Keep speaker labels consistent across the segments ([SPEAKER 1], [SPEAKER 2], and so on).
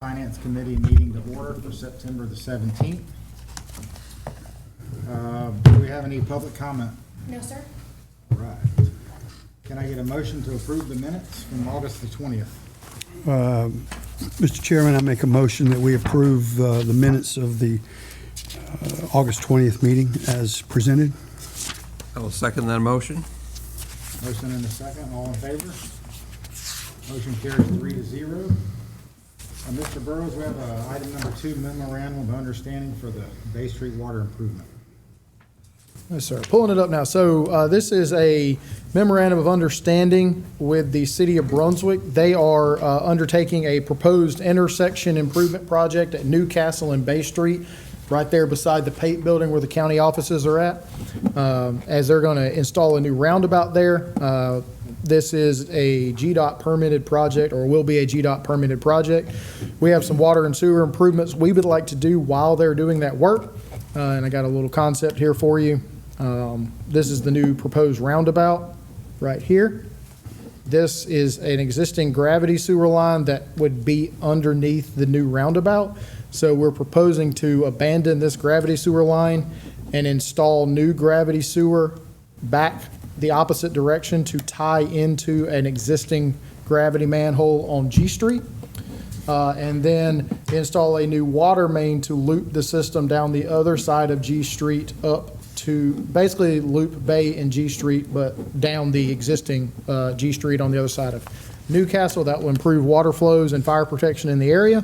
[SPEAKER 1] Finance Committee meeting to order for September the 17th. Do we have any public comment?
[SPEAKER 2] No, sir.
[SPEAKER 1] All right. Can I get a motion to approve the minutes from August the 20th?
[SPEAKER 3] Mr. Chairman, I make a motion that we approve the minutes of the August 20th meeting as presented.
[SPEAKER 4] I will second that motion.
[SPEAKER 1] Motion and a second. All in favor? Motion carries 3-0. Mr. Burrows, we have item number 2, memorandum of understanding for the Bay Street water improvement.
[SPEAKER 5] Yes, sir. Pulling it up now. So this is a memorandum of understanding with the city of Brunswick. They are undertaking a proposed intersection improvement project at Newcastle and Bay Street, right there beside the Pate building where the county offices are at, as they're going to install a new roundabout there. This is a GDOT permitted project, or will be a GDOT permitted project. We have some water and sewer improvements we would like to do while they're doing that work. And I got a little concept here for you. This is the new proposed roundabout right here. This is an existing gravity sewer line that would be underneath the new roundabout. So we're proposing to abandon this gravity sewer line and install new gravity sewer back the opposite direction to tie into an existing gravity manhole on G Street. And then install a new water main to loop the system down the other side of G Street up to basically loop Bay and G Street, but down the existing G Street on the other side of Newcastle. That will improve water flows and fire protection in the area.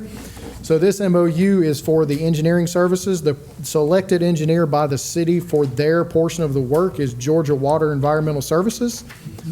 [SPEAKER 5] So this MOU is for the engineering services. The selected engineer by the city for their portion of the work is Georgia Water Environmental Services.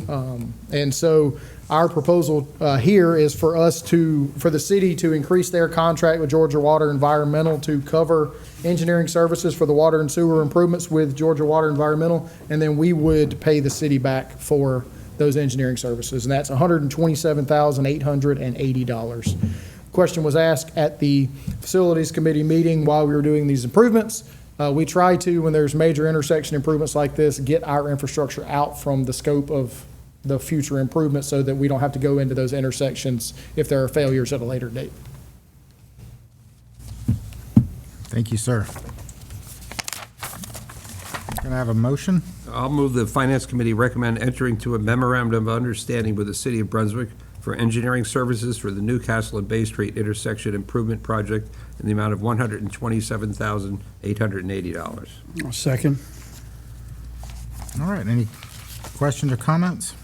[SPEAKER 5] And so our proposal here is for the city to increase their contract with Georgia Water Environmental to cover engineering services for the water and sewer improvements with Georgia Water Environmental, and then we would pay the city back for those engineering services, and that's $127,880. Question was asked at the Facilities Committee meeting while we were doing these improvements. We try to, when there's major intersection improvements like this, get our infrastructure out from the scope of the future improvements so that we don't have to go into those intersections if there are failures at a later date.
[SPEAKER 1] Thank you, sir. Can I have a motion?
[SPEAKER 4] I'll move the Finance Committee recommend entering to a memorandum of understanding with the City of Brunswick for engineering services for the Newcastle and Bay Street intersection improvement project in the amount of $127,880.
[SPEAKER 3] I'll second.
[SPEAKER 1] All right, any questions or comments?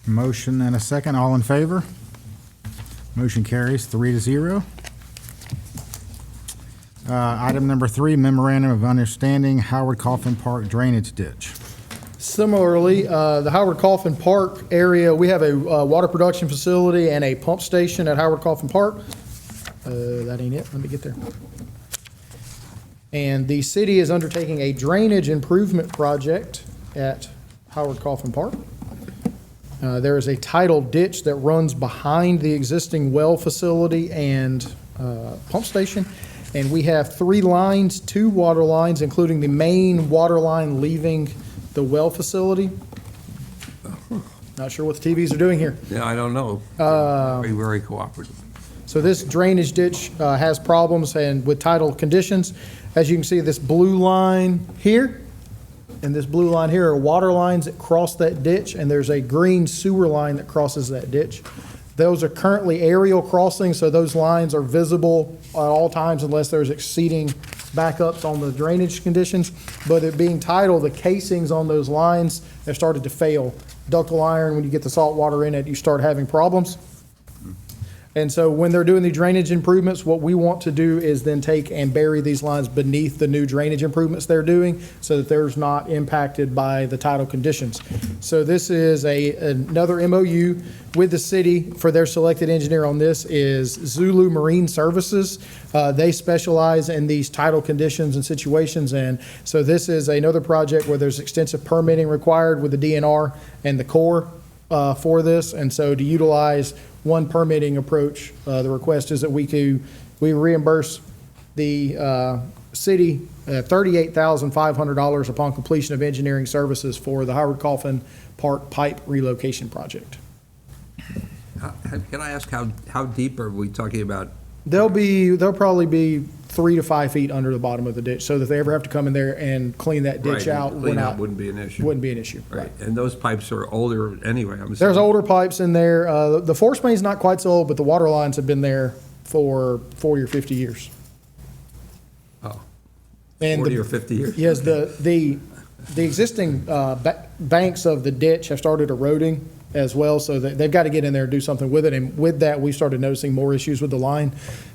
[SPEAKER 1] Motion and a second. All in favor? Motion carries 3-0. Item number 3, memorandum of understanding, Howard Coffin Park drainage ditch.
[SPEAKER 5] Similarly, the Howard Coffin Park area, we have a water production facility and a pump station at Howard Coffin Park. That ain't it. Let me get there. And the city is undertaking a drainage improvement project at Howard Coffin Park. There is a tidal ditch that runs behind the existing well facility and pump station. And we have 3 lines, 2 water lines, including the main water line leaving the well facility. Not sure what the TVs are doing here.
[SPEAKER 4] Yeah, I don't know. Very, very cooperative.
[SPEAKER 5] So this drainage ditch has problems and with tidal conditions. As you can see, this blue line here and this blue line here are water lines that cross that ditch, and there's a green sewer line that crosses that ditch. Those are currently aerial crossings, so those lines are visible at all times unless there's exceeding backups on the drainage conditions. But it being tidal, the casings on those lines have started to fail. Ductile iron, when you get the salt water in it, you start having problems. And so when they're doing the drainage improvements, what we want to do is then take and bury these lines beneath the new drainage improvements they're doing so that they're not impacted by the tidal conditions. So this is another MOU with the city. For their selected engineer on this is Zulu Marine Services. They specialize in these tidal conditions and situations. And so this is another project where there's extensive permitting required with the DNR and the Corps for this. And so to utilize one permitting approach, the request is that we reimburse the city $38,500 upon completion of engineering services for the Howard Coffin Park pipe relocation project.
[SPEAKER 4] Can I ask how deep are we talking about?
[SPEAKER 5] They'll probably be 3 to 5 feet under the bottom of the ditch, so that if they ever have to come in there and clean that ditch
[SPEAKER 4] Right,
[SPEAKER 5] out,
[SPEAKER 4] clean out wouldn't be an issue.
[SPEAKER 5] Wouldn't be an issue, right.
[SPEAKER 4] Right, and those pipes are older anyway, I'm assuming.
[SPEAKER 5] There's older pipes in there. The force main's not quite so old, but the water lines have been there for 40 or 50 years.
[SPEAKER 4] Oh,
[SPEAKER 5] And
[SPEAKER 4] 40 or 50 years?
[SPEAKER 5] Yes, the existing banks of the ditch have started eroding as well, so that they've got to get in there and do something with it. And with that, we started noticing more issues with the line.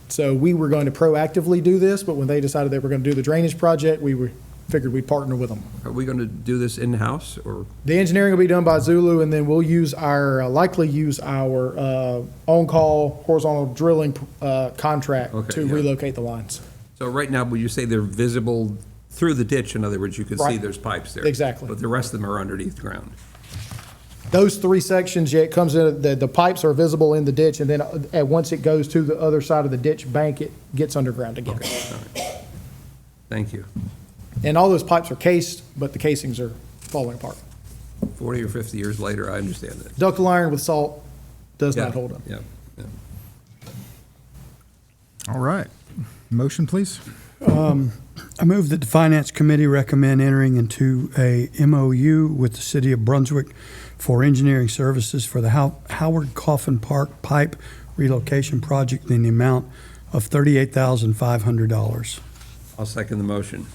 [SPEAKER 5] So we were going to proactively do this, but when they decided they were going to do the drainage project, figured we'd partner with them.
[SPEAKER 4] Are we going to do this in-house, or?
[SPEAKER 5] The engineering will be done by Zulu, and then we'll likely use our on-call horizontal drilling contract
[SPEAKER 4] Okay,
[SPEAKER 5] to
[SPEAKER 4] yeah.
[SPEAKER 5] relocate the lines.
[SPEAKER 4] So right now, when you say they're visible through the ditch, in other words, you can see
[SPEAKER 5] Right.
[SPEAKER 4] there's pipes there.
[SPEAKER 5] Exactly.
[SPEAKER 4] But the rest of them are underneath the ground.
[SPEAKER 5] Those 3 sections, yeah, it comes in, the pipes are visible in the ditch, and then once it goes to the other side of the ditch bank, it gets underground again.
[SPEAKER 4] Okay, all right. Thank you.
[SPEAKER 5] And all those pipes are cased, but the casings are falling apart.
[SPEAKER 4] 40 or 50 years later, I understand that.
[SPEAKER 5] Ductile iron with salt does
[SPEAKER 4] Yeah,
[SPEAKER 5] not hold up.
[SPEAKER 4] Yeah, yeah.
[SPEAKER 1] All right. Motion, please.
[SPEAKER 3] I move that the Finance Committee recommend entering into a MOU with the City of Brunswick for engineering services for the Howard Coffin Park Pipe Relocation Project in the amount of $38,500.
[SPEAKER 4] I'll second the motion.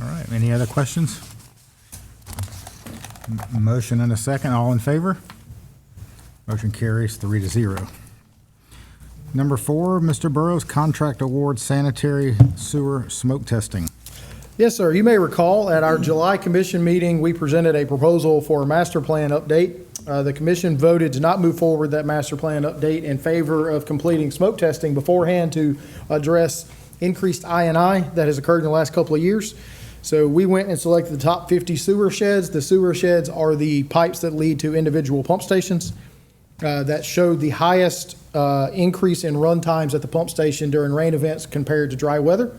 [SPEAKER 1] All right. Any other questions? Motion and a second. All in favor? Motion carries 3-0. Number 4, Mr. Burrows, contract award sanitary sewer smoke testing.
[SPEAKER 5] Yes, sir. You may recall at our July commission meeting, we presented a proposal for a master plan update. The commission voted to not move forward that master plan update in favor of completing smoke testing beforehand to address increased I&I that has occurred in the last couple of years. So we went and selected the top 50 sewer sheds. The sewer sheds are the pipes that lead to individual pump stations. That showed the highest increase in run times at the pump station during rain events compared to dry weather.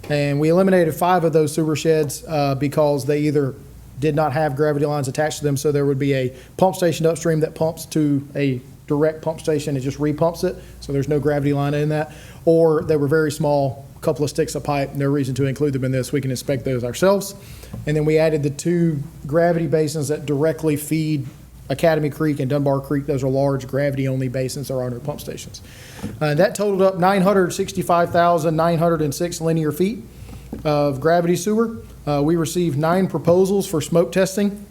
[SPEAKER 5] And we eliminated 5 of those sewer sheds because they either did not have gravity lines attached to them, so there would be a pump station upstream that pumps to a direct pump station and just repumps it, so there's no gravity line in that, or they were very small, a couple of sticks of pipe, no reason to include them in this. We can inspect those ourselves. And then we added the 2 gravity basins that directly feed Academy Creek and Dunbar Creek. Those are large gravity-only basins that are under pump stations. That totaled up 965,906 linear feet of gravity sewer. We received 9 proposals for smoke testing.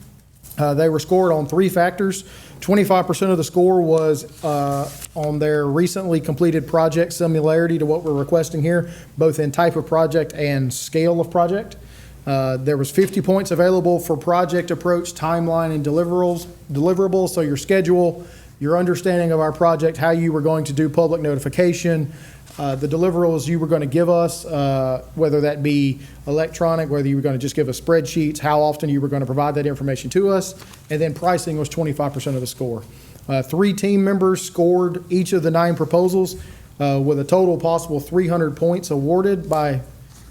[SPEAKER 5] They were scored on 3 factors. 25% of the score was on their recently completed project similarity to what we're requesting here, both in type of project and scale of project. There was 50 points available for project approach, timeline, and deliverables. So your schedule, your understanding of our project, how you were going to do public notification, the deliverables you were going to give us, whether that be electronic, whether you were going to just give us spreadsheets, how often you were going to provide that information to us, and then pricing was 25% of the score. 3 team members scored each of the 9 proposals with a total possible 300 points awarded by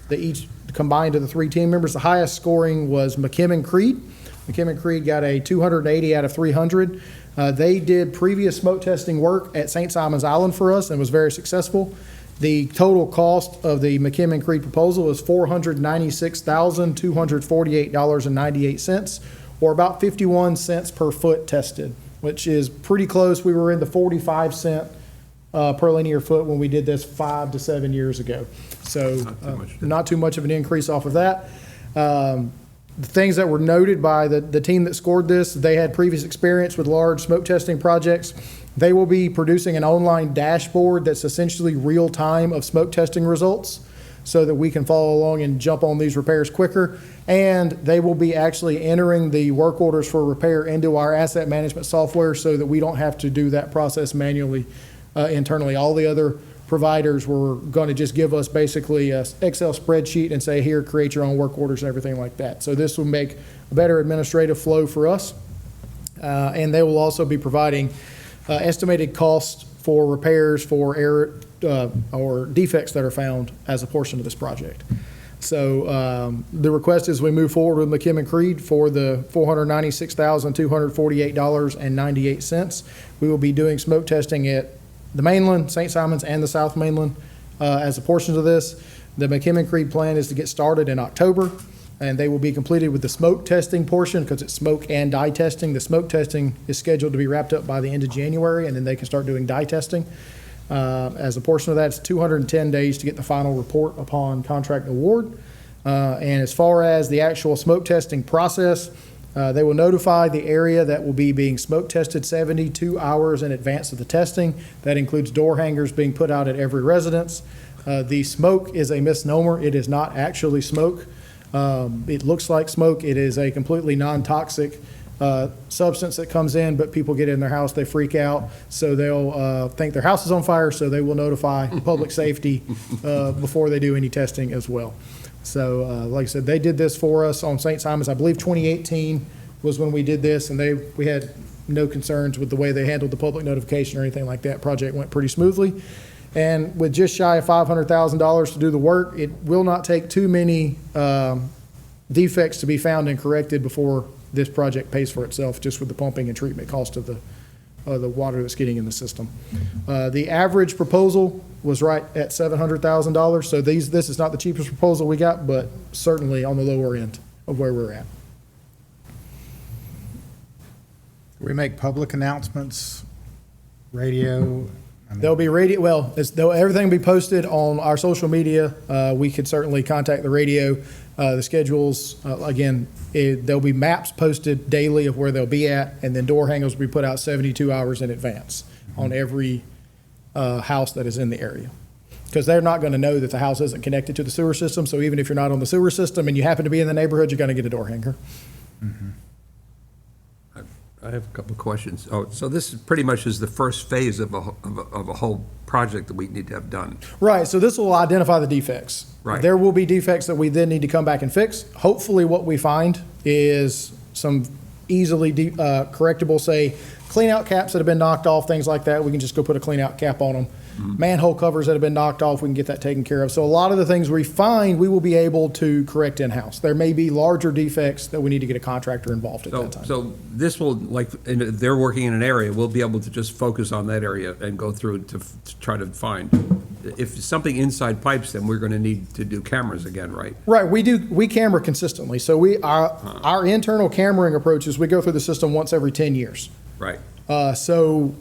[SPEAKER 5] each combined to the 3 team members. The highest scoring was McKim & Creed. McKim & Creed got a 280 out of 300. They did previous smoke testing work at St. Simon's Island for us and was very successful. The total cost of the McKim & Creed proposal is $496,248.98, or about 51 cents per foot tested, which is pretty close. We were in the 45 cent per linear foot when we did this 5 to 7 years ago. So not too much of an increase off of that. The things that were noted by the team that scored this, they had previous experience with large smoke testing projects. They will be producing an online dashboard that's essentially real time of smoke testing results so that we can follow along and jump on these repairs quicker. And they will be actually entering the work orders for repair into our asset management software so that we don't have to do that process manually internally. All the other providers were going to just give us basically an Excel spreadsheet and say, here, create your own work orders and everything like that. So this will make a better administrative flow for us. And they will also be providing estimated costs for repairs for error or defects that are found as a portion of this project. So the request is we move forward with McKim and Creed for the $496,248.98. We will be doing smoke testing at the mainland, St. Simons, and the South Mainland as a portion of this. The McKim and Creed plan is to get started in October, and they will be completed with the smoke testing portion because it's smoke and dye testing. The smoke testing is scheduled to be wrapped up by the end of January, and then they can start doing dye testing. As a portion of that, it's 210 days to get the final report upon contract award. And as far as the actual smoke testing process, they will notify the area that will be being smoke tested 72 hours in advance of the testing. That includes door hangers being put out at every residence. The smoke is a misnomer. It is not actually smoke. It looks like smoke. It is a completely non-toxic substance that comes in, but people get in their house, they freak out, so they'll think their house is on fire, so they will notify public safety before they do any testing as well. So like I said, they did this for us on St. Simons. I believe 2018 was when we did this, and we had no concerns with the way they handled the public notification or anything like that. Project went pretty smoothly. And with just shy of $500,000 to do the work, it will not take too many defects to be found and corrected before this project pays for itself, just with the pumping and treatment cost of the water that's getting in the system. The average proposal was right at $700,000. So this is not the cheapest proposal we got, but certainly on the lower end of where we're at.
[SPEAKER 1] We make public announcements, radio.
[SPEAKER 5] There'll be radio, well, everything will be posted on our social media. We could certainly contact the radio. The schedules, again, there'll be maps posted daily of where they'll be at, and then door hangers will be put out 72 hours in advance on every house that is in the area. Because they're not going to know that the house isn't connected to the sewer system, so even if you're not on the sewer system and you happen to be in the neighborhood, you're going to get a door hanger.
[SPEAKER 4] I have a couple of questions. Oh, so this pretty much is the first phase of a whole project that we need to have done.
[SPEAKER 5] Right, so this will identify the defects.
[SPEAKER 4] Right.
[SPEAKER 5] There will be defects that we then need to come back and fix. Hopefully what we find is some easily correctable, say, clean out caps that have been knocked off, things like that. We can just go put a clean out cap on them. Manhole covers that have been knocked off, we can get that taken care of. So a lot of the things we find, we will be able to correct in-house. There may be larger defects that we need to get a contractor involved at that time.
[SPEAKER 4] So this will, like, and if they're working in an area, we'll be able to just focus on that area and go through to try to find. If something inside pipes, then we're going to need to do cameras again, right?
[SPEAKER 5] Right, we camera consistently. So our internal cameraing approach is we go through the system once every 10 years.
[SPEAKER 4] Right.
[SPEAKER 5] So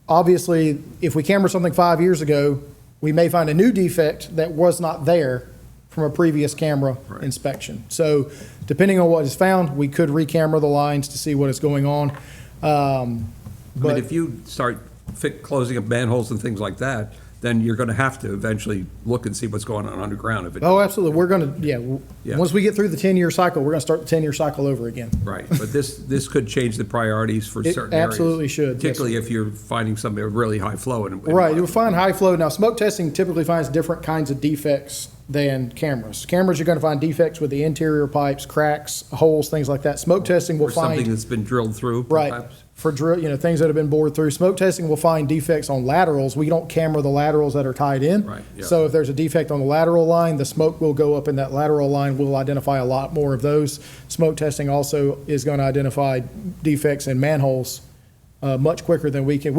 [SPEAKER 5] obviously, if we camera something 5 years ago, we may find a new defect that was not there from a previous camera inspection. So depending on what is found, we could re-camera the lines to see what is going on.
[SPEAKER 4] I mean, if you start closing up manholes and things like that, then you're going to have to eventually look and see what's going on underground. If it,
[SPEAKER 5] Oh, absolutely. We're going to,
[SPEAKER 4] Yeah.
[SPEAKER 5] once we get through the 10-year cycle, we're going to start the 10-year cycle over again.
[SPEAKER 4] Right, but this could change the priorities for
[SPEAKER 5] It
[SPEAKER 4] certain areas.
[SPEAKER 5] absolutely should, yes,
[SPEAKER 4] Particularly if you're finding something really high flow.
[SPEAKER 5] Right, you'll find high flow. Now, smoke testing typically finds different kinds of defects than cameras. Cameras, you're going to find defects with the interior pipes, cracks, holes, things like that. Smoke testing will
[SPEAKER 4] Or something
[SPEAKER 5] find,
[SPEAKER 4] that's been drilled through,
[SPEAKER 5] right,
[SPEAKER 4] perhaps.
[SPEAKER 5] for drill, things that have been bored through. Smoke testing will find defects on laterals. We don't camera the laterals that are tied in.
[SPEAKER 4] Right, yeah.
[SPEAKER 5] So if there's a defect on the lateral line, the smoke will go up in that lateral line. We'll identify a lot more of those. Smoke testing also is going to identify defects in manholes much quicker than we can.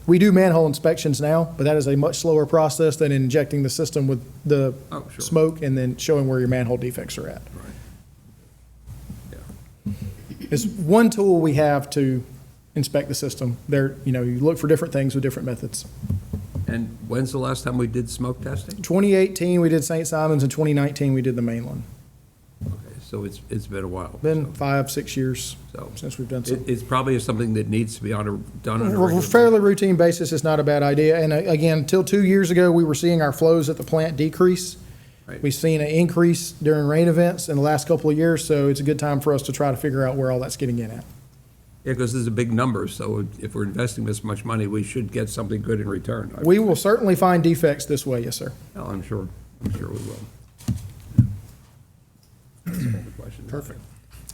[SPEAKER 5] We do manhole inspections now, but that is a much slower process than injecting the system with the smoke and then showing where your manhole defects are at.
[SPEAKER 4] Right. Yeah.
[SPEAKER 5] It's one tool we have to inspect the system. There, you look for different things with different methods.
[SPEAKER 4] And when's the last time we did smoke testing?
[SPEAKER 5] 2018, we did St. Simons. In 2019, we did the mainland.
[SPEAKER 4] Okay, so it's been a while.
[SPEAKER 5] Been
[SPEAKER 4] so-
[SPEAKER 5] 5-6 years
[SPEAKER 4] So
[SPEAKER 5] since we've done something.
[SPEAKER 4] It's probably something that needs to be done on a
[SPEAKER 5] On a
[SPEAKER 4] regular.
[SPEAKER 5] fairly routine basis, it's not a bad idea. And again, until 2 years ago, we were seeing our flows at the plant decrease.
[SPEAKER 4] Right.
[SPEAKER 5] We've seen an increase during rain events in the last couple of years, so it's a good time for us to try to figure out where all that's getting in at.
[SPEAKER 4] Yeah, because this is a big number, so if we're investing this much money, we should get something good in return.
[SPEAKER 5] We will certainly find defects this way, yes, sir.
[SPEAKER 4] Well, I'm sure we will. That's all the questions.
[SPEAKER 1] Perfect.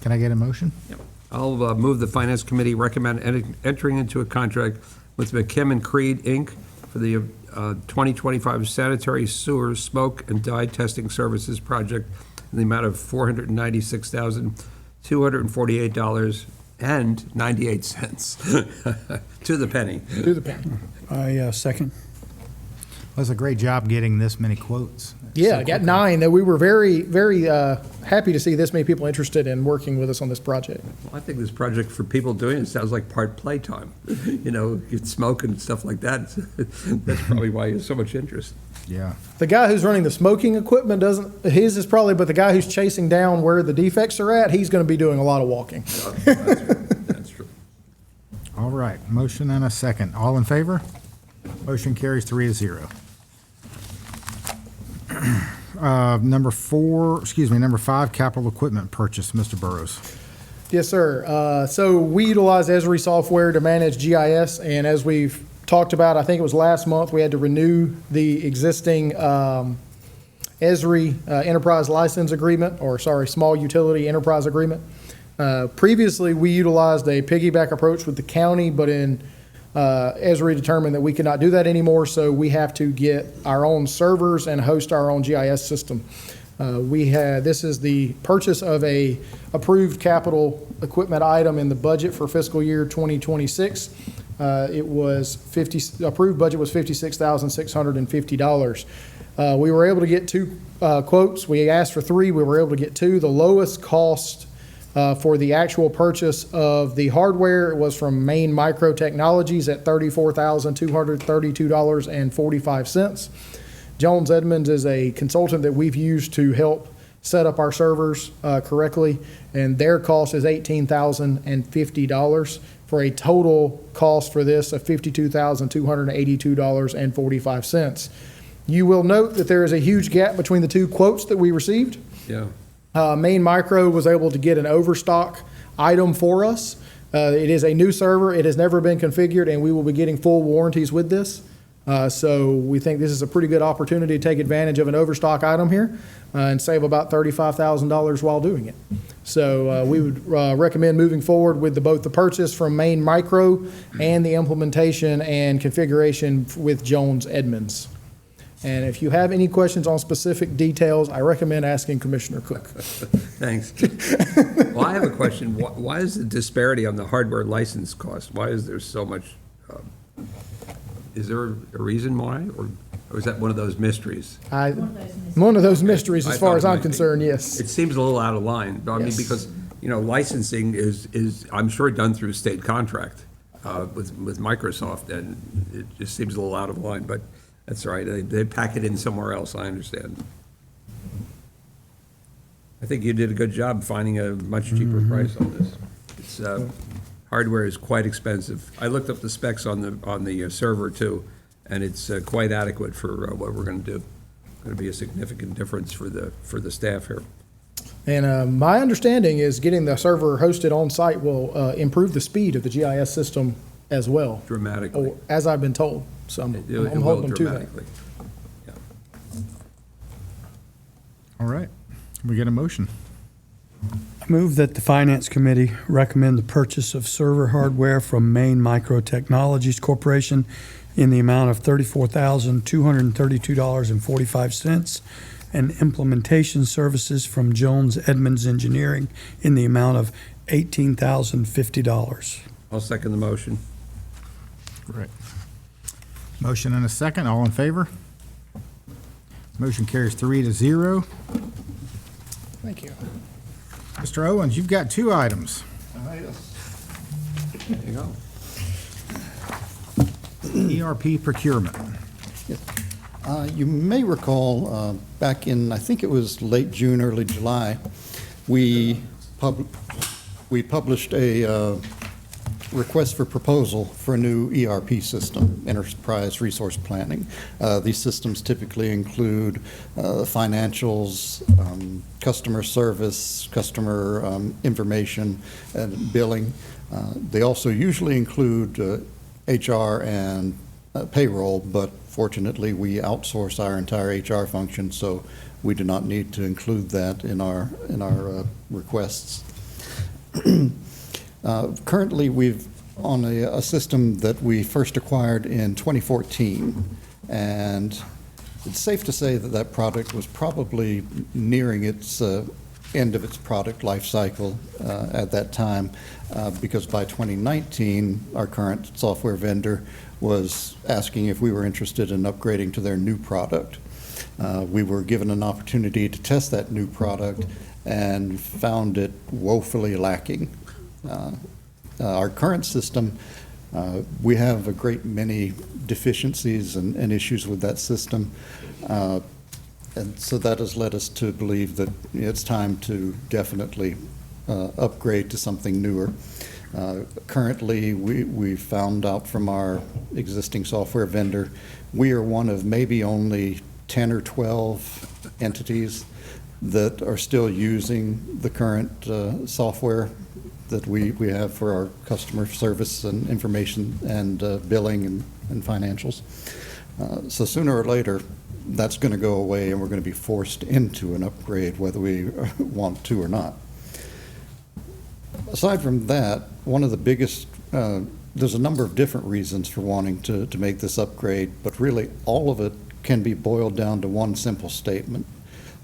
[SPEAKER 1] Can I get a motion?
[SPEAKER 4] Yep. I'll move the Finance Committee recommend entering into a contract with McKim and Creed, Inc. for the 2025 sanitary sewer smoke and dye testing services project in the amount of $496,248.98 to the penny.
[SPEAKER 5] Do the penny.
[SPEAKER 3] I second.
[SPEAKER 1] That's a great job getting this many quotes.
[SPEAKER 5] Yeah, I got 9, that we were very, very happy to see this many people interested in working with us on this project.
[SPEAKER 4] Well, I think this project for people doing it sounds like part playtime. You know, you smoke and stuff like that. That's probably why there's so much interest.
[SPEAKER 1] Yeah.
[SPEAKER 5] The guy who's running the smoking equipment doesn't, his is probably, but the guy who's chasing down where the defects are at, he's going to be doing a lot of walking.
[SPEAKER 4] That's true.
[SPEAKER 1] All right, motion and a second. All in favor? Motion carries 3-0. Number 5, capital equipment purchase, Mr. Burrows.
[SPEAKER 5] Yes, sir. So we utilize Esri software to manage GIS, and as we've talked about, I think it was last month, we had to renew the existing Esri enterprise license agreement, small utility enterprise agreement. Previously, we utilized a piggyback approach with the county, but Esri determined that we could not do that anymore, so we have to get our own servers and host our own GIS system. This is the purchase of a approved capital equipment item in the budget for fiscal year 2026. Approved budget was $56,650. We were able to get 2 quotes. We asked for 3. We were able to get 2. The lowest cost for the actual purchase of the hardware, it was from Maine Micro Technologies at $34,232.45. Jones Edmonds is a consultant that we've used to help set up our servers correctly, and their cost is $18,050 for a total cost for this of $52,282.45. You will note that there is a huge gap between the 2 quotes that we received.
[SPEAKER 4] Yeah.
[SPEAKER 5] Maine Micro was able to get an overstock item for us. It is a new server. It has never been configured, and we will be getting full warranties with this. So we think this is a pretty good opportunity to take advantage of an overstock item here and save about $35,000 while doing it. So we would recommend moving forward with both the purchase from Maine Micro and the implementation and configuration with Jones Edmonds. And if you have any questions on specific details, I recommend asking Commissioner Cook.
[SPEAKER 4] Thanks. Well, I have a question. Why is the disparity on the hardware license cost? Why is there so much? Is there a reason why, or is that one of those mysteries?
[SPEAKER 5] One of those mysteries, as far as I'm concerned, yes.
[SPEAKER 4] It seems a little out of line. I mean,
[SPEAKER 5] Yes.
[SPEAKER 4] because, licensing is I'm sure done through state contract with Microsoft, and it just seems a little out of line, but that's all right. They pack it in somewhere else, I understand. I think you did a good job finding a much cheaper price on this. It's hardware is quite expensive. I looked up the specs on the server too, and it's quite adequate for what we're going to do. Going to be a significant difference for the staff here.
[SPEAKER 5] And my understanding is getting the server hosted on site will improve the speed of the GIS system as well.
[SPEAKER 4] Dramatically.
[SPEAKER 5] As I've been told. So I'm
[SPEAKER 4] It will
[SPEAKER 5] hoping to that.
[SPEAKER 4] dramatically. Yeah.
[SPEAKER 1] All right, we get a motion.
[SPEAKER 3] I move that the Finance Committee recommend the purchase of server hardware from Maine Micro Technologies Corporation in the amount of $34,232.45 and implementation services from Jones Edmonds Engineering in the amount of $18,050.
[SPEAKER 4] I'll second the motion.
[SPEAKER 1] Right. Motion and a second. All in favor? Motion carries 3-0.
[SPEAKER 5] Thank you.
[SPEAKER 1] Mr. Owens, you've got 2 items.
[SPEAKER 4] There you go.
[SPEAKER 1] ERP procurement.
[SPEAKER 2] You may recall, back in, I think it was late June, early July, we published a request for proposal for a new ERP system, Enterprise Resource Planning. These systems typically include financials, customer service, customer information, and billing. They also usually include HR and payroll, but fortunately, we outsource our entire HR function, so we do not need to include that in our requests. Currently, we've on a system that we first acquired in 2014, And it's safe to say that that product was probably nearing its end of its product life cycle at that time, because by 2019, our current software vendor was asking if we were interested in upgrading to their new product. We were given an opportunity to test that new product and found it woefully lacking. Our current system, we have a great many deficiencies and issues with that system. And so that has led us to believe that it's time to definitely upgrade to something newer. Currently, we found out from our existing software vendor, we are one of maybe only 10 or 12 entities that are still using the current software that we have for our customer service and information and billing and financials. So sooner or later, that's going to go away and we're going to be forced into an upgrade whether we want to or not. Aside from that, one of the biggest, there's a number of different reasons for wanting to make this upgrade, but really all of it can be boiled down to one simple statement,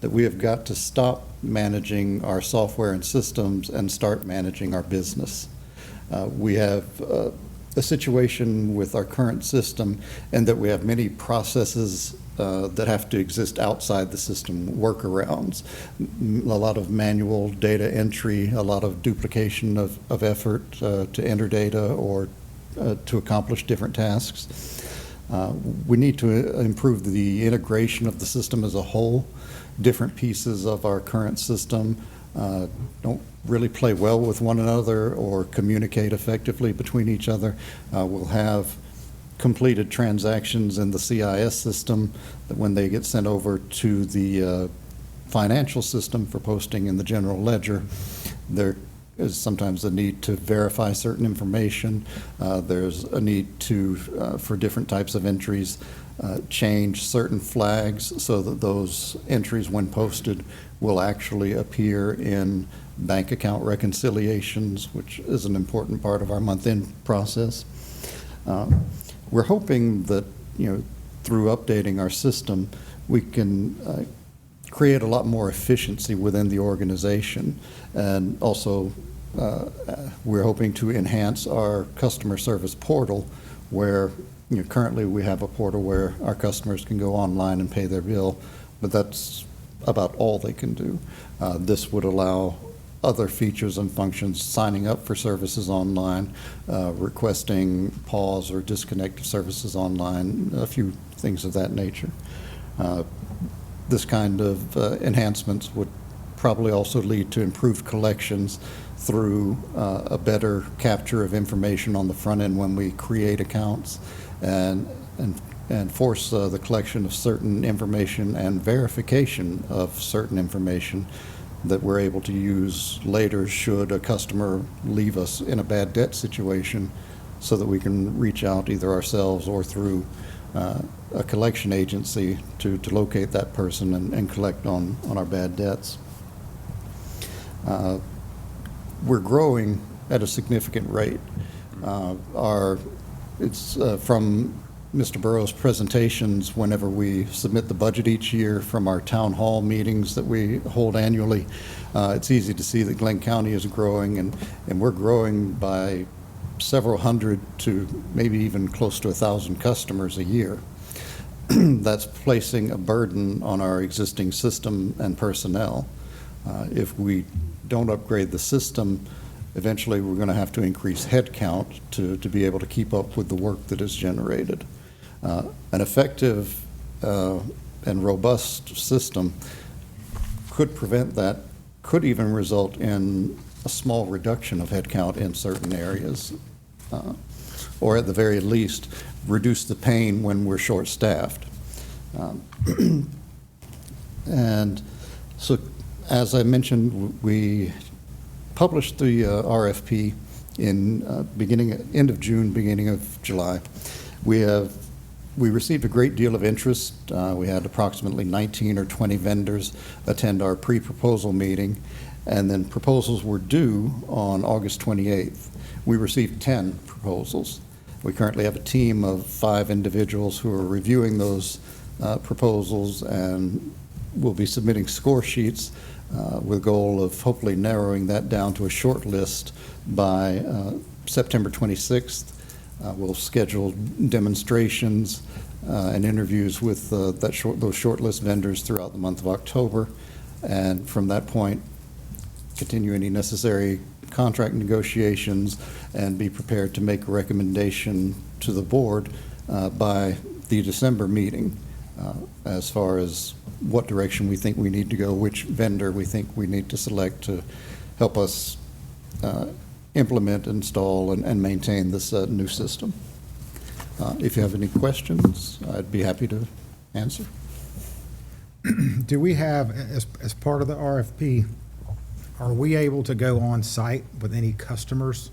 [SPEAKER 2] that we have got to stop managing our software and systems and start managing our business. We have a situation with our current system and that we have many processes that have to exist outside the system, workarounds, a lot of manual data entry, a lot of duplication of effort to enter data or to accomplish different tasks. We need to improve the integration of the system as a whole. Different pieces of our current system don't really play well with one another or communicate effectively between each other. We'll have completed transactions in the CIS system that when they get sent over to the financial system for posting in the general ledger, there is sometimes a need to verify certain information. There's a need to, for different types of entries, change certain flags so that those entries, when posted, will actually appear in bank account reconciliations, which is an important part of our month-end process. We're hoping that, through updating our system, we can create a lot more efficiency within the organization. And also, we're hoping to enhance our customer service portal where, currently we have a portal where our customers can go online and pay their bill, but that's about all they can do. This would allow other features and functions, signing up for services online, requesting pause or disconnect services online, a few things of that nature. This kind of enhancements would probably also lead to improved collections through a better capture of information on the front end when we create accounts and force the collection of certain information and verification of certain information that we're able to use later should a customer leave us in a bad debt situation, so that we can reach out either ourselves or through a collection agency to locate that person and collect on our bad debts. We're growing at a significant rate. It's from Mr. Burrow's presentations whenever we submit the budget each year, from our town hall meetings that we hold annually. It's easy to see that Glynn County is growing, and we're growing by several hundred to maybe even close to 1,000 customers a year. That's placing a burden on our existing system and personnel. If we don't upgrade the system, eventually we're going to have to increase headcount to be able to keep up with the work that is generated. An effective and robust system could prevent that, could even result in a small reduction of headcount in certain areas, or at the very least, reduce the pain when we're short-staffed. And so, as I mentioned, we published the RFP in end of June, beginning of July. We received a great deal of interest. We had approximately 19 or 20 vendors attend our pre-proposal meeting, and then proposals were due on August 28th. We received 10 proposals. We currently have a team of 5 individuals who are reviewing those proposals, and we'll be submitting score sheets with the goal of hopefully narrowing that down to a short list by September 26th. We'll schedule demonstrations and interviews with those shortlist vendors throughout the month of October, and from that point, continue any necessary contract negotiations and be prepared to make a recommendation to the board by the December meeting as far as what direction we think we need to go, which vendor we think we need to select to help us implement, install, and maintain this new system. If you have any questions, I'd be happy to answer.
[SPEAKER 1] Do we have, as part of the RFP, are we able to go on site with any customers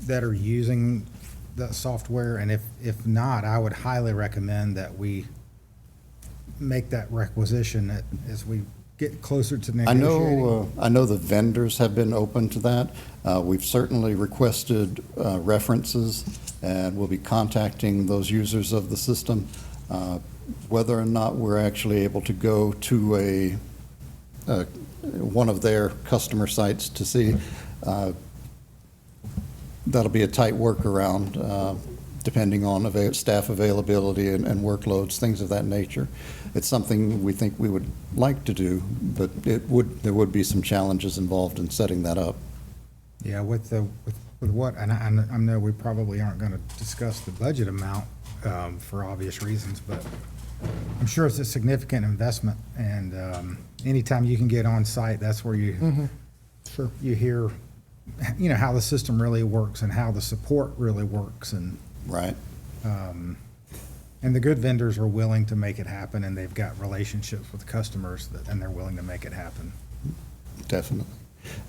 [SPEAKER 1] that are using the software? And if not, I would highly recommend that we make that requisition as we get closer to negotiating.
[SPEAKER 2] I know the vendors have been open to that. We've certainly requested references, and we'll be contacting those users of the system. Whether or not we're actually able to go to one of their customer sites to see, that'll be a tight workaround, depending on staff availability and workloads, things of that nature. It's something we think we would like to do, but there would be some challenges involved in setting that up.
[SPEAKER 1] Yeah, with what, and I know we probably aren't going to discuss the budget amount for obvious reasons, but I'm sure it's a significant investment, and anytime you can get on site, that's where you you hear, how the system really works and how the support really works, and
[SPEAKER 2] Right.
[SPEAKER 1] And the good vendors are willing to make it happen, and they've got relationships with customers and they're willing to make it happen.
[SPEAKER 2] Definitely.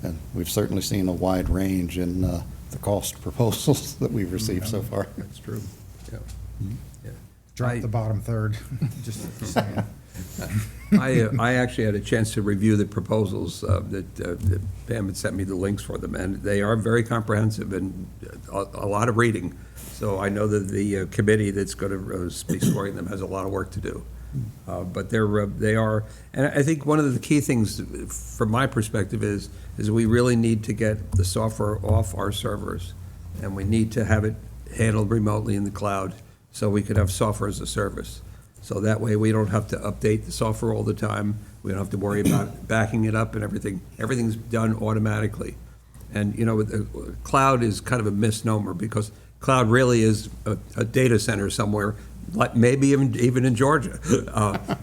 [SPEAKER 2] And we've certainly seen a wide range in the cost proposals that we've received so far.
[SPEAKER 4] That's true. Yeah. Yeah.
[SPEAKER 1] Drop the bottom third, just saying.
[SPEAKER 4] I actually had a chance to review the proposals that Pam had sent me the links for them, and they are very comprehensive and a lot of reading. So I know that the committee that's going to be scoring them has a lot of work to do. But they are, and I think one of the key things from my perspective is we really need to get the software off our servers, and we need to have it handled remotely in the cloud so we could have software as a service. So that way we don't have to update the software all the time. We don't have to worry about backing it up and everything. Everything's done automatically. And, the cloud is kind of a misnomer, because cloud really is a data center somewhere, like maybe even in Georgia.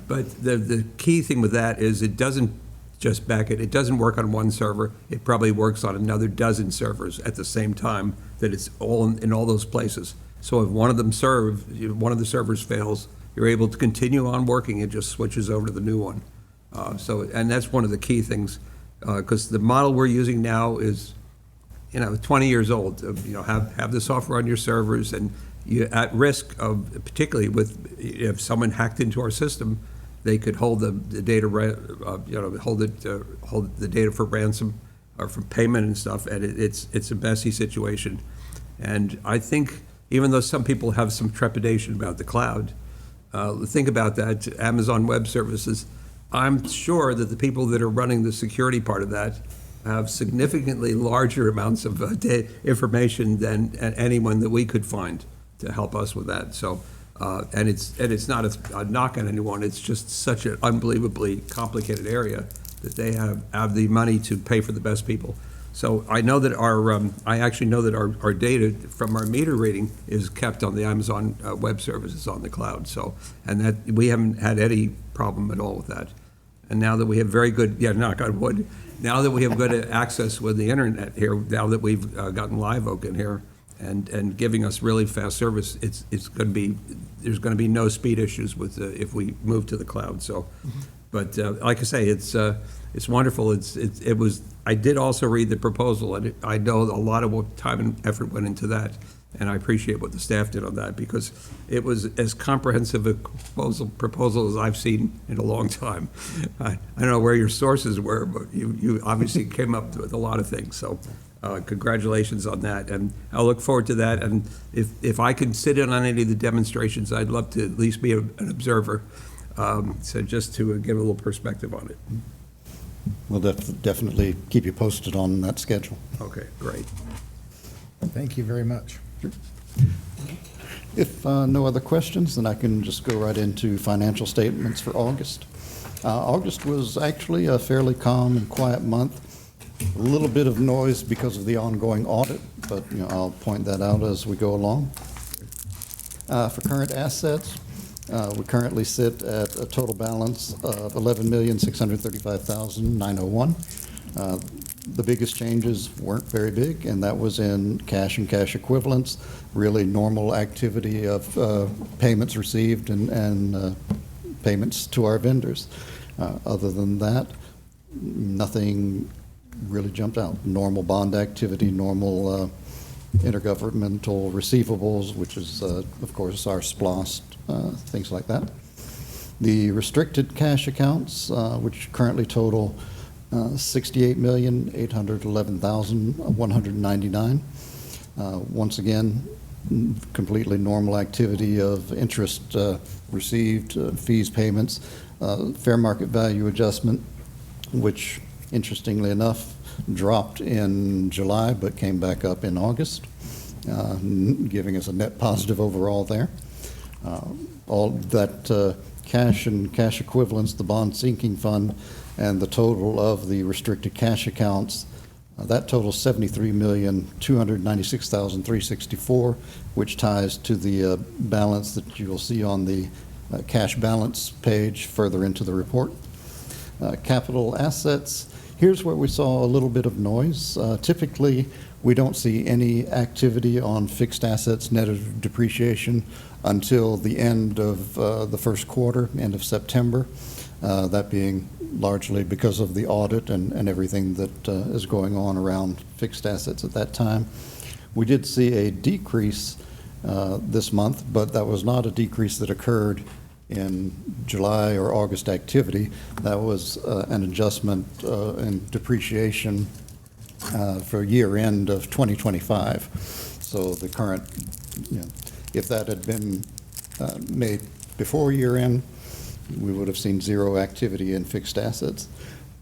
[SPEAKER 4] But the key thing with that is it doesn't just back it. It doesn't work on one server. It probably works on another dozen servers at the same time, that it's all in all those places. So if one of the servers fails, you're able to continue on working. It just switches over to the new one. And that's one of the key things, because the model we're using now is 20 years old. Have the software on your servers, and you're at risk of, particularly if someone hacked into our system, they could hold the data, hold the data for ransom or for payment and stuff, and it's a messy situation. And I think even though some people have some trepidation about the cloud, think about that. Amazon Web Services, I'm sure that the people that are running the security part of that have significantly larger amounts of information than anyone that we could find to help us with that. So, and it's not a knock on anyone. It's just such an unbelievably complicated area that they have the money to pay for the best people. So I know that I actually know that our data from our meter reading is kept on the Amazon Web Services on the cloud. So, and that we haven't had any problem at all with that. And now that we have very good, knock on wood, now that we have good access with the internet here, now that we've gotten Live Oak in here and giving us really fast service, there's going to be no speed issues with if we move to the cloud. So, but like I say, it's wonderful. I did also read the proposal, and I know a lot of time and effort went into that, and I appreciate what the staff did on that, because it was as comprehensive a proposal as I've seen in a long time. I don't know where your sources were, but you obviously came up with a lot of things. So Congratulations on that, and I'll look forward to that. And if I could sit in on any of the demonstrations, I'd love to at least be an observer, so just to give a little perspective on it.
[SPEAKER 2] We'll definitely keep you posted on that schedule.
[SPEAKER 4] Okay, great.
[SPEAKER 1] Thank you very much.
[SPEAKER 2] If no other questions, then I can just go right into financial statements for August. August was actually a fairly calm and quiet month. A little bit of noise because of the ongoing audit, but I'll point that out as we go along. For current assets, we currently sit at a total balance of $11,635,901. The biggest changes weren't very big, and that was in cash and cash equivalents, really normal activity of payments received and payments to our vendors. Other than that, nothing really jumped out. Normal bond activity, normal intergovernmental receivables, which is, of course, our SPLOST, things like that. The restricted cash accounts, which currently total $68,811,199. Once again, completely normal activity of interest received, fees, payments, fair market value adjustment, which interestingly enough dropped in July but came back up in August, giving us a net positive overall there. All that cash and cash equivalents, the bond sinking fund, and the total of the restricted cash accounts, that totals $73,296,364, which ties to the balance that you will see on the cash balance page further into the report. Capital assets, here's where we saw a little bit of noise. Typically, we don't see any activity on fixed assets net of depreciation until the end of the first quarter, end of September, that being largely because of the audit and everything that is going on around fixed assets at that time. We did see a decrease this month, but that was not a decrease that occurred in July or August activity. That was an adjustment in depreciation for year end of 2025. So the current, if that had been made before year end, we would have seen zero activity in fixed assets.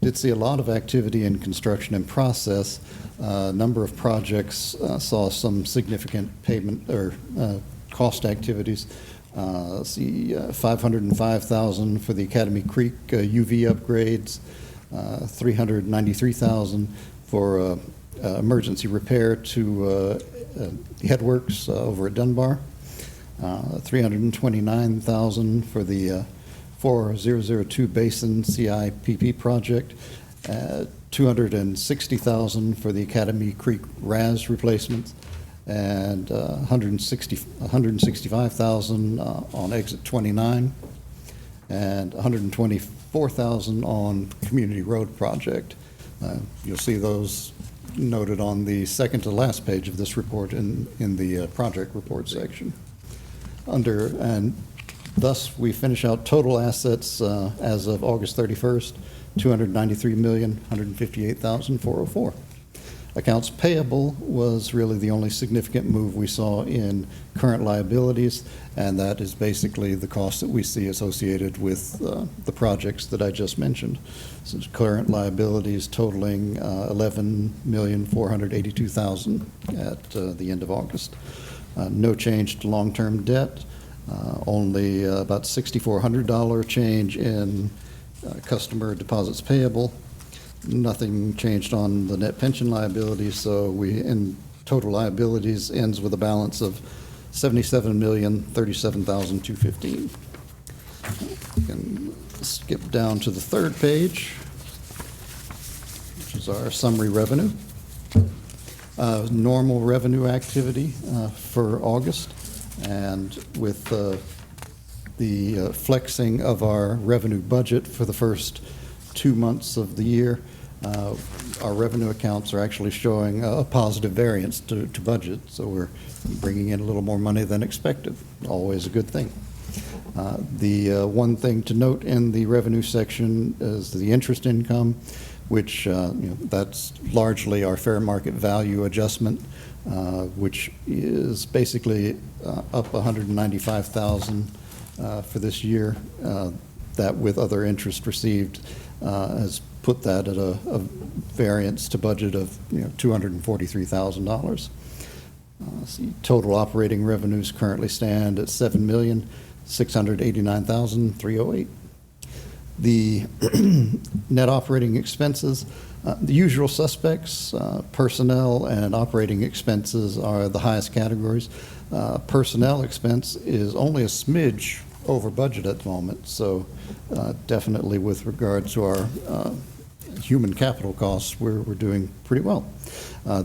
[SPEAKER 2] Did see a lot of activity in construction and process. A number of projects saw some significant payment or cost activities. See $505,000 for the Academy Creek UV upgrades, $393,000 for emergency repair to headworks over at Dunbar, $329,000 for the 4002 Basin CIPP project, $260,000 for the Academy Creek RAS replacements, and $165,000 on exit 29, and $124,000 on community road project. You'll see those noted on the second to last page of this report in the project report section. And thus, we finish out total assets as of August 31st, $293,158,404. Accounts payable was really the only significant move we saw in current liabilities, and that is basically the cost that we see associated with the projects that I just mentioned. So current liabilities totaling $11,482,000 at the end of August. No change to long-term debt. Only about $6,400 change in customer deposits payable. Nothing changed on the net pension liabilities, so we, in total liabilities, ends with a balance of $77,037,215. We can skip down to the third page, which is our summary revenue. Normal revenue activity for August. And with the flexing of our revenue budget for the first 2 months of the year, our revenue accounts are actually showing a positive variance to budget. So we're bringing in a little more money than expected. Always a good thing. The one thing to note in the revenue section is the interest income. which, that's largely our fair market value adjustment, which is basically up $195,000 for this year. That with other interest received has put that at a variance to budget of $243,000. See, total operating revenues currently stand at $7,689,308. The net operating expenses, the usual suspects, personnel and operating expenses are the highest categories. Personnel expense is only a smidge over budget at the moment, so definitely with regard to our human capital costs, we're doing pretty well.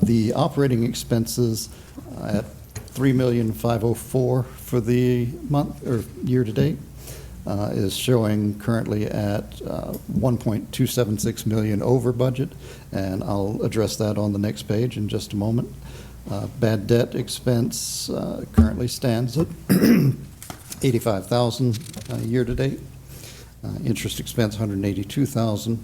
[SPEAKER 2] The operating expenses at $3,504,000 for the month or year to date is showing currently at $1.276 million over budget, and I'll address that on the next page in just a moment. Bad debt expense currently stands at $85,000 year to date. Interest expense $182,000,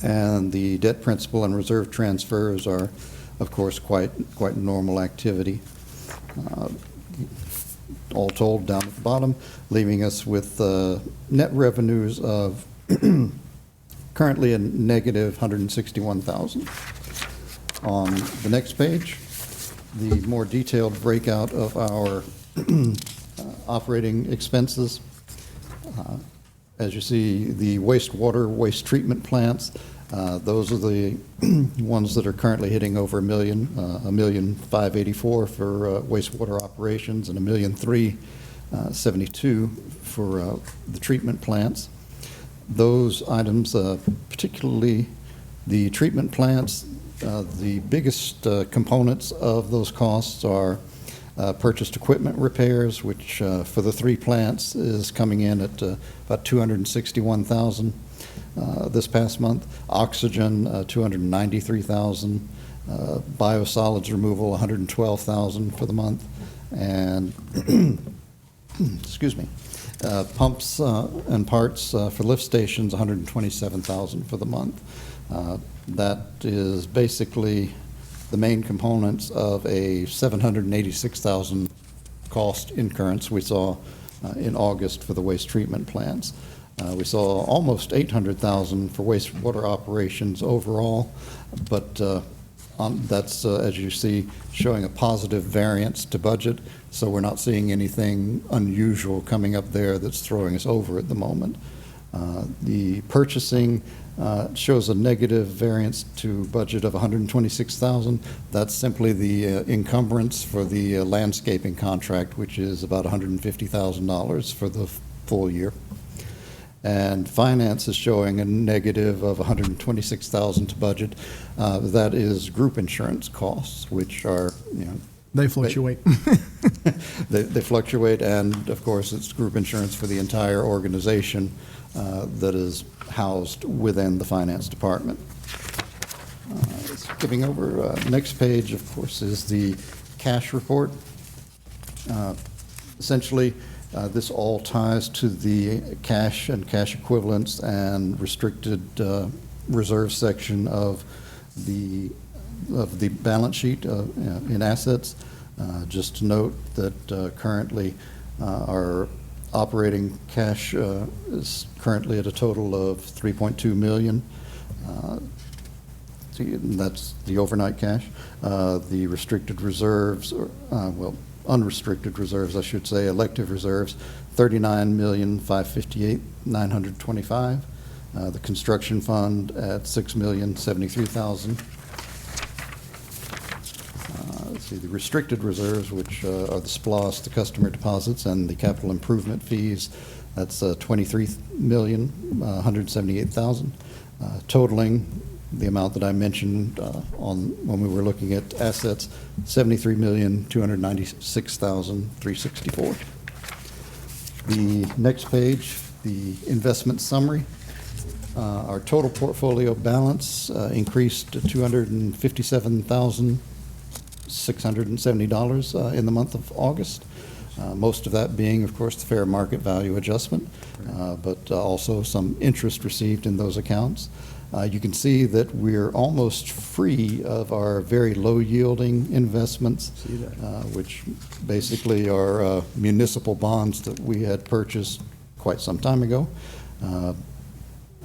[SPEAKER 2] and the debt principal and reserve transfers are, of course, quite normal activity. All told, down at the bottom, leaving us with net revenues of currently a negative $161,000. On the next page, the more detailed breakout of our operating expenses. As you see, the wastewater, waste treatment plants, those are the ones that are currently hitting over $1,584,000 for wastewater operations and $1,372,000 for the treatment plants. Those items, particularly the treatment plants, the biggest components of those costs are purchased equipment repairs, which for the 3 plants is coming in at about $261,000 this past month. Oxygen, $293,000. Biosolids removal, $112,000 for the month. And excuse me, pumps and parts for lift stations, $127,000 for the month. That is basically the main components of a $786,000 cost incurrence we saw in August for the waste treatment plants. We saw almost $800,000 for wastewater operations overall, but that's, as you see, showing a positive variance to budget, so we're not seeing anything unusual coming up there that's throwing us over at the moment. The purchasing shows a negative variance to budget of $126,000. That's simply the encumbrance for the landscaping contract, which is about $150,000 for the full year. And finance is showing a negative of $126,000 to budget. That is group insurance costs, which are,
[SPEAKER 5] They fluctuate.
[SPEAKER 2] They fluctuate, and of course, it's group insurance for the entire organization that is housed within the finance department. Skipping over, next page, of course, is the cash report. Essentially, this all ties to the cash and cash equivalents and restricted reserve section of the balance sheet in assets. Just to note that currently our operating cash is currently at a total of $3.2 million. That's the overnight cash. The restricted reserves, unrestricted reserves, I should say, elective reserves, $39,558,925. The construction fund at $6,073,000. Let's see, the restricted reserves, which are the SPLOS, the customer deposits, and the capital improvement fees, that's $23,178,000, totaling the amount that I mentioned when we were looking at assets, $73,296,364. The next page, the investment summary. Our total portfolio balance increased to $257,670 in the month of August. Most of that being, of course, the fair market value adjustment, but also some interest received in those accounts. You can see that we're almost free of our very low-yielding investments,
[SPEAKER 4] See that.
[SPEAKER 2] which basically are municipal bonds that we had purchased quite some time ago.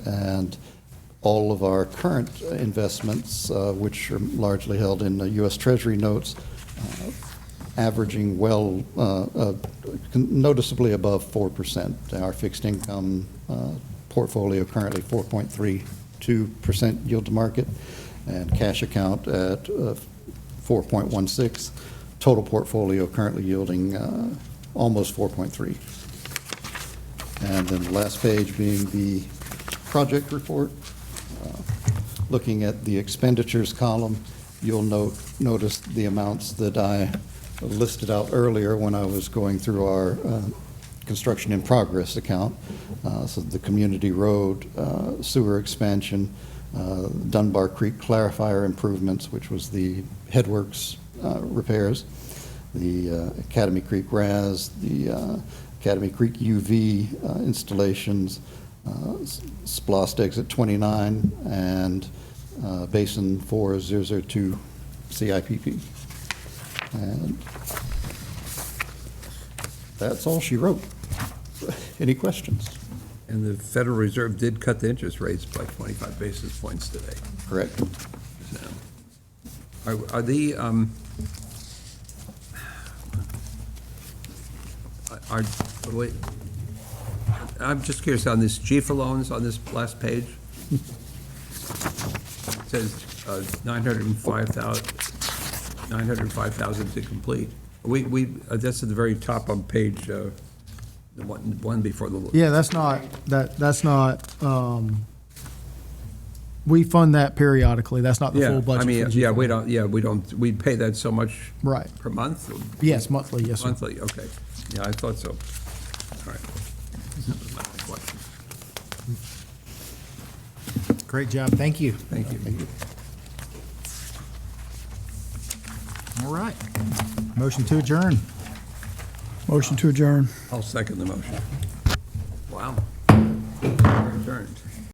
[SPEAKER 2] And all of our current investments, which are largely held in U.S. Treasury notes, averaging well, noticeably above 4%. Our fixed income portfolio currently 4.32% yield to market, and cash account at 4.16. Total portfolio currently yielding almost 4.3. And then the last page being the project report. Looking at the expenditures column, you'll notice the amounts that I listed out earlier when I was going through our construction in progress account. So the community road, sewer expansion, Dunbar Creek clarifier improvements, which was the headworks repairs, the Academy Creek RAS, the Academy Creek UV installations, Splost Exit 29, and Basin 4002 CIPP. And that's all she wrote. Any questions?
[SPEAKER 4] And the Federal Reserve did cut the interest rates by 25 basis points today.
[SPEAKER 2] Correct.
[SPEAKER 4] So, Are the, wait, I'm just curious on this GFA loans on this last page. It says 905,000 to complete. That's at the very top on page, the one before the.
[SPEAKER 5] Yeah, that's not, we fund that periodically. That's not the full budget.
[SPEAKER 4] I mean,
[SPEAKER 5] for
[SPEAKER 4] yeah,
[SPEAKER 5] G4.
[SPEAKER 4] we don't, we pay that so much.
[SPEAKER 5] Right.
[SPEAKER 4] Per month?
[SPEAKER 5] Yes, monthly, yes, sir.
[SPEAKER 4] Monthly, okay. Yeah, I thought so. All right. That was my question.
[SPEAKER 1] Great job, thank you.
[SPEAKER 4] Thank you.
[SPEAKER 1] All right. Motion to adjourn.
[SPEAKER 3] Motion to adjourn.
[SPEAKER 4] I'll second the motion. Wow.